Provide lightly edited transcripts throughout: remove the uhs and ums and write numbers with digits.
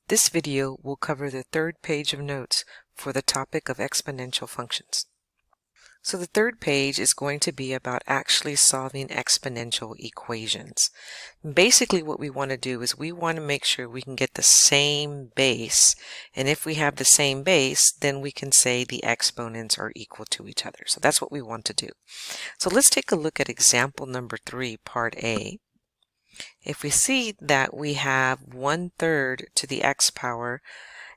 This video will cover the third page of notes for the topic of exponential functions. So the third page is going to be about actually solving exponential equations. Basically what we want to do is we want to make sure we can get the same base, and if we have the same base, then we can say the exponents are equal to each other. So that's what we want to do. So let's take a look at example number 3, part A. If we see that we have 1/3 to the x power,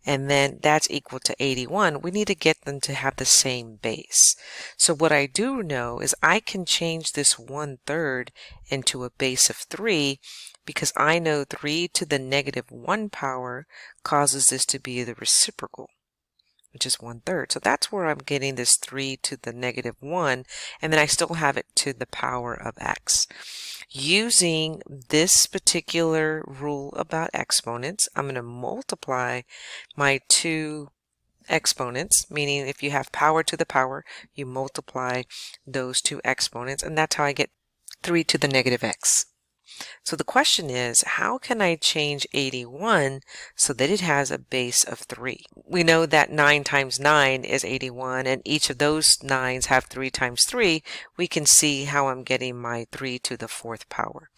and then that's equal to 81, we need to get them to have the same base. So what I do know is I can change this 1/3 into a base of 3 because I know 3 to the -1 power causes this to be the reciprocal, which is 1/3. So that's where I'm getting this 3 to the -1, and then I still have it to the power of x. Using this particular rule about exponents, I'm going to multiply my two exponents, meaning if you have power to the power, you multiply those two exponents, and that's how I get 3 to the -x. So the question is, how can I change 81 so that it has a base of 3? We know that 9 times 9 is 81, and each of those 9s have 3 times 3. We can see how I'm getting my 3 to the 4th power.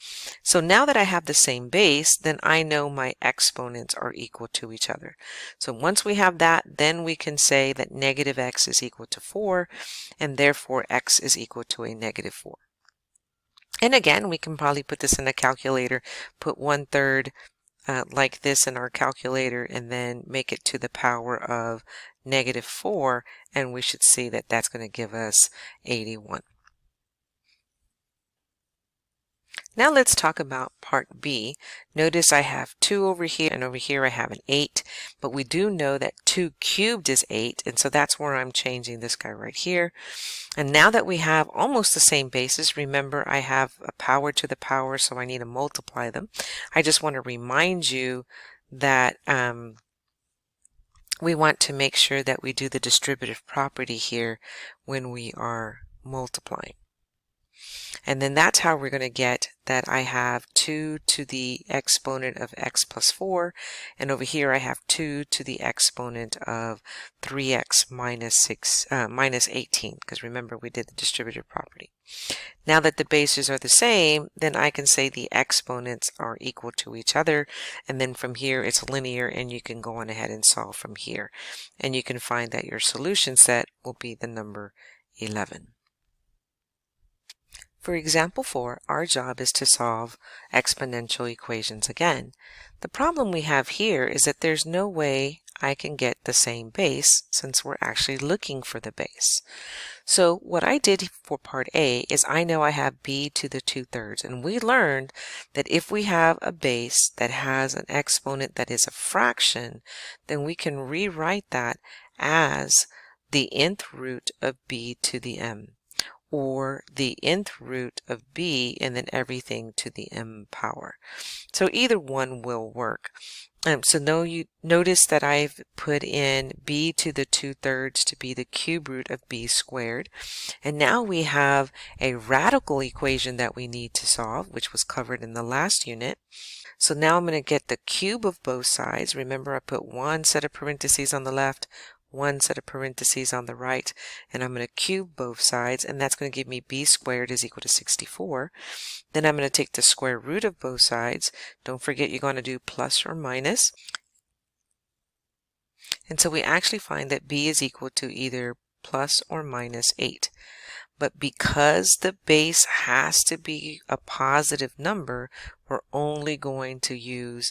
So now that I have the same base, then I know my exponents are equal to each other. So once we have that, then we can say that -x is equal to 4, and therefore x is equal to a -4. And again, we can probably put this in a calculator, put 1/3 like this in our calculator, and then make it to the power of -4, and we should see that that's going to give us 81. Now let's talk about part B. Notice I have 2 over here, and over here I have an 8, but we do know that 2 cubed is 8, and so that's where I'm changing this guy right here. And now that we have almost the same bases, remember I have a power to the power, so I need to multiply them. I just want to remind you that we want to make sure that we do the distributive property here when we are multiplying. And then that's how we're going to get that I have 2 to the exponent of x plus 4, and over here I have 2 to the exponent of 3x minus 18, because remember we did the distributive property. Now that the bases are the same, then I can say the exponents are equal to each other, and then from here it's linear, and you can go on ahead and solve from here. And you can find that your solution set will be the number 11. For example 4, our job is to solve exponential equations again. The problem we have here is that there's no way I can get the same base since we're actually looking for the base. So what I did for part A is I know I have b to the 2/3, and we learned that if we have a base that has an exponent that is a fraction, then we can rewrite that as the nth root of b to the m, or the nth root of b and then everything to the m power. So either one will work. So you notice that I've put in b to the 2/3 to be the cube root of b squared. And now we have a radical equation that we need to solve, which was covered in the last unit. So now I'm going to get the cube of both sides. Remember, I put one set of parentheses on the left, one set of parentheses on the right, and I'm going to cube both sides, and that's going to give me b squared is equal to 64. Then I'm going to take the square root of both sides. Don't forget you're going to do plus or minus. And so we actually find that b is equal to either plus or minus 8. But because the base has to be a positive number, we're only going to use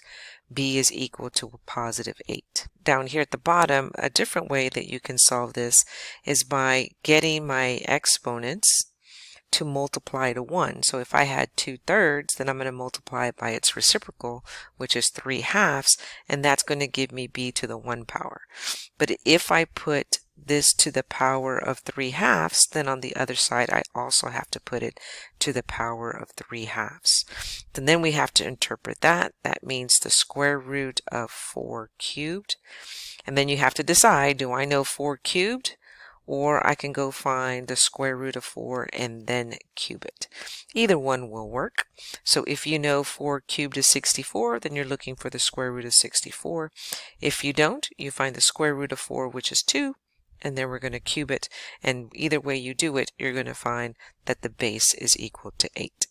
b is equal to a positive 8. Down here at the bottom, a different way that you can solve this is by getting my exponents to multiply to 1. So if I had 2/3, then I'm going to multiply it by its reciprocal, which is 3/2, and that's going to give me b to the 1 power. But if I put this to the power of 3/2, then on the other side I also have to put it to the power of 3/2. And then we have to interpret that. That means the square root of 4 cubed. And then you have to decide, do I know 4 cubed or I can go find the square root of 4 and then cube it. Either one will work. So if you know 4 cubed is 64, then you're looking for the square root of 64. If you don't, you find the square root of 4, which is 2, and then we're going to cube it, and either way you do it, you're going to find that the base is equal to 8.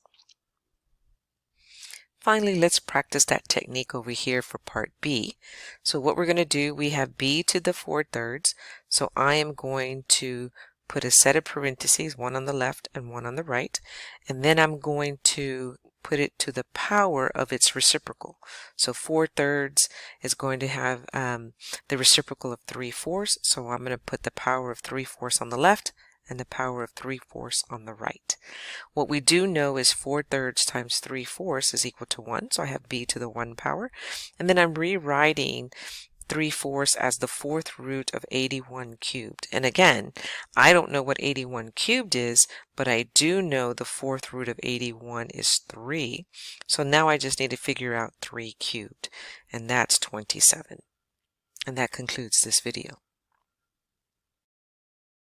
Finally, let's practice that technique over here for part B. So what we're going to do, we have b to the 4/3, so I am going to put a set of parentheses, one on the left and one on the right, and then I'm going to put it to the power of its reciprocal. So 4/3 is going to have the reciprocal of 3/4, so I'm going to put the power of 3/4 on the left and the power of 3/4 on the right. What we do know is 4/3 times 3/4 is equal to 1, so I have b to the 1 power, and then I'm rewriting 3/4 as the 4th root of 81 cubed. And again, I don't know what 81 cubed is, but I do know the 4th root of 81 is 3. So now I just need to figure out 3 cubed, and that's 27. And that concludes this video.